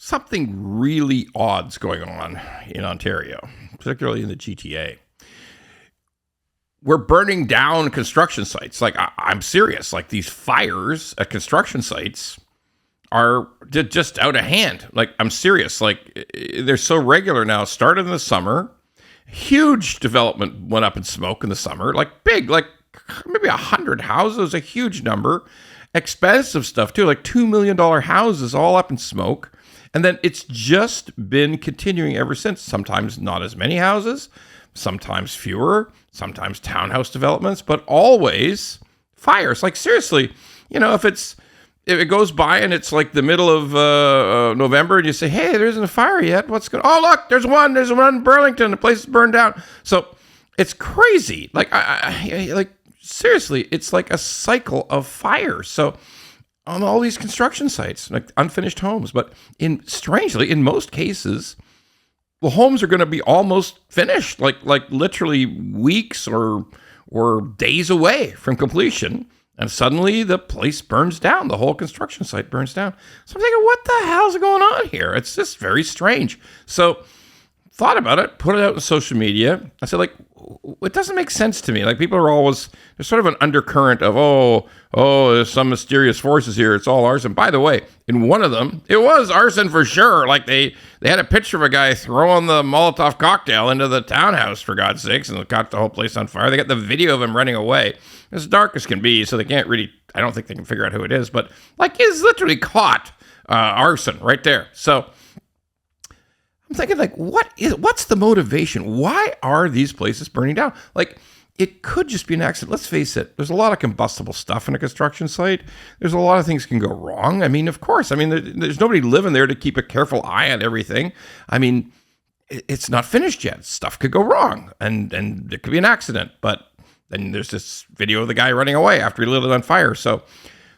something really odd's going on in Ontario, particularly in the GTA. We're burning down construction sites. Like, I'm serious. Like, these fires at construction sites are just out of hand. Like, I'm serious. Like, they're so regular now. Started in the summer. Huge development went up in smoke in the summer. Like, big, like maybe 100 houses, a huge number. Expensive stuff, too. Like, $2 million houses all up in smoke. And then it's just been continuing ever since. Sometimes not as many houses, sometimes fewer, sometimes townhouse developments, but always fires. Like, seriously, if it goes by and it's like the middle of November and you say, hey, there isn't a fire yet. What's going on? Oh, look, there's one in Burlington. The place is burned down. So it's crazy. Like, like, seriously, it's like a cycle of fires. So on all these construction sites, like unfinished homes, but strangely, in most cases, the homes are going to be almost finished, like literally weeks or days away from completion. And suddenly the place burns down. The whole construction site burns down. So I'm thinking, what the hell's going on here? It's just very strange. So thought about it, put it out on social media. I said, like, it doesn't make sense to me. Like, people are always, there's sort of an undercurrent of, oh, there's some mysterious forces here. It's all arson. By the way, in one of them, it was arson for sure. Like, they had a picture of a guy throwing the Molotov cocktail into the townhouse, for God's sakes, and it caught the whole place on fire. They got the video of him running away. As dark as can be, so they can't really, I don't think they can figure out who it is, but like, he's literally caught arson right there. So I'm thinking, like, what's the motivation? Why are these places burning down? Like, it could just be an accident. Let's face it. There's a lot of combustible stuff in a construction site. There's a lot of things can go wrong. I mean, of course. I mean, there's nobody living there to keep a careful eye on everything. I mean, it's not finished yet. Stuff could go wrong, and it could be an accident. But then there's this video of the guy running away after he lit it on fire. So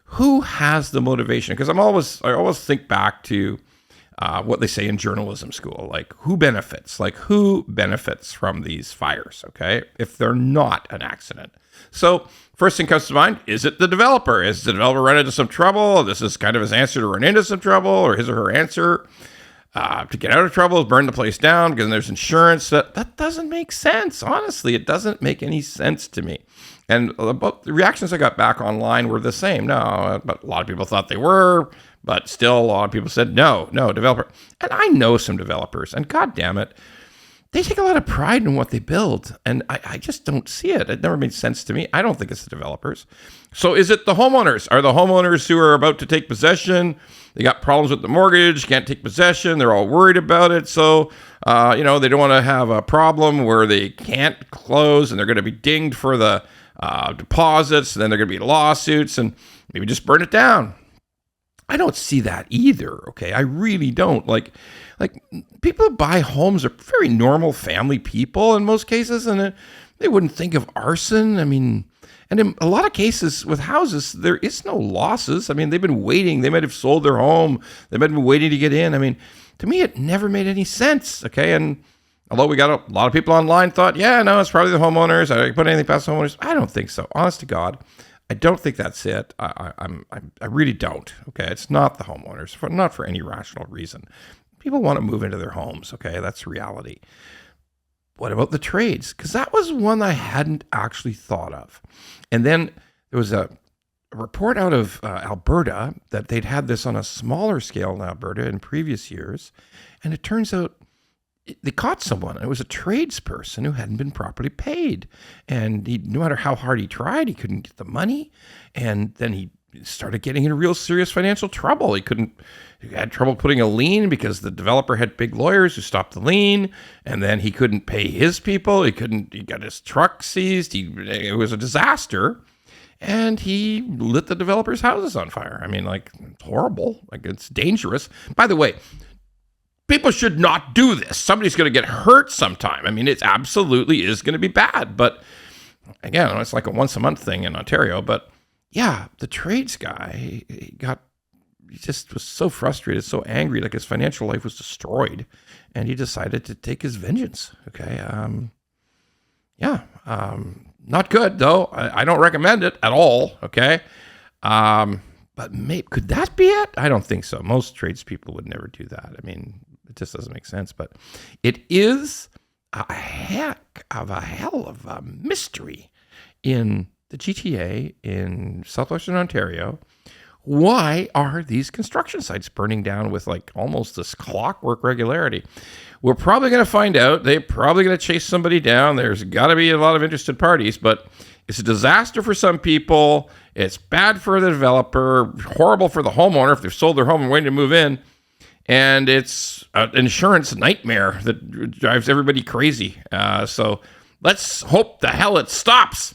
who has the motivation? Because I always think back to what they say in journalism school, like, who benefits? Like, who benefits from these fires, okay, if they're not an accident? So first thing comes to mind, is it the developer? Is the developer run into some trouble? This is kind of his answer to run into some trouble, or his or her answer to get out of trouble is burn the place down because there's insurance. That doesn't make sense. Honestly, it doesn't make any sense to me. And about the reactions I got back online were the same. No, but a lot of people thought they were, but still a lot of people said, no, developer. And I know some developers, and God damn it, they take a lot of pride in what they build. And I just don't see it. It never made sense to me. I don't think it's the developers. So is it the homeowners? Are the homeowners who are about to take possession, they got problems with the mortgage, can't take possession, they're all worried about it. So, they don't want to have a problem where they can't close and they're going to be dinged for the deposits, and then they're going to be lawsuits, and maybe just burn it down. I don't see that either, okay? I really don't. Like people who buy homes are very normal family people in most cases, and they wouldn't think of arson. I mean, and in a lot of cases with houses, there is no losses. I mean, they've been waiting. They might have sold their home. They might have been waiting to get in. I mean, to me, it never made any sense, okay? And although we got a lot of people online thought, yeah, no, it's probably the homeowners. I didn't put anything past the homeowners. I don't think so. Honest to God, I don't think that's it. I really don't. Okay, it's not the homeowners, not for any rational reason. People want to move into their homes. Okay, that's reality. What about the trades? Because that was one I hadn't actually thought of. And then there was a report out of Alberta that they'd had this on a smaller scale in Alberta in previous years, and it turns out they caught someone. It was a tradesperson who hadn't been properly paid. And no matter how hard he tried, he couldn't get the money. And then he started getting into real serious financial trouble. He had trouble putting a lien because the developer had big lawyers who stopped the lien. And then he couldn't pay his people. He got his truck seized. It was a disaster. And he lit the developer's houses on fire. I mean, like, it's horrible. Like, it's dangerous. By the way, people should not do this. Somebody's going to get hurt sometime. I mean, it absolutely is going to be bad. But again, it's like a once a month thing in Ontario. But yeah, the trades guy, he just was so frustrated, so angry, like his financial life was destroyed. And he decided to take his vengeance. Okay. Not good though. I don't recommend it at all. Okay. But maybe, could that be it? I don't think so. Most tradespeople would never do that. I mean, it just doesn't make sense. But it is a heck of a hell of a mystery in the GTA in southwestern Ontario. Why are these construction sites burning down with like almost this clockwork regularity? We're probably going to find out. They're probably going to chase somebody down. There's got to be a lot of interested parties, but it's a disaster for some people. It's bad for the developer, horrible for the homeowner if they've sold their home and waiting to move in. And it's an insurance nightmare that drives everybody crazy. So let's hope the hell it stops.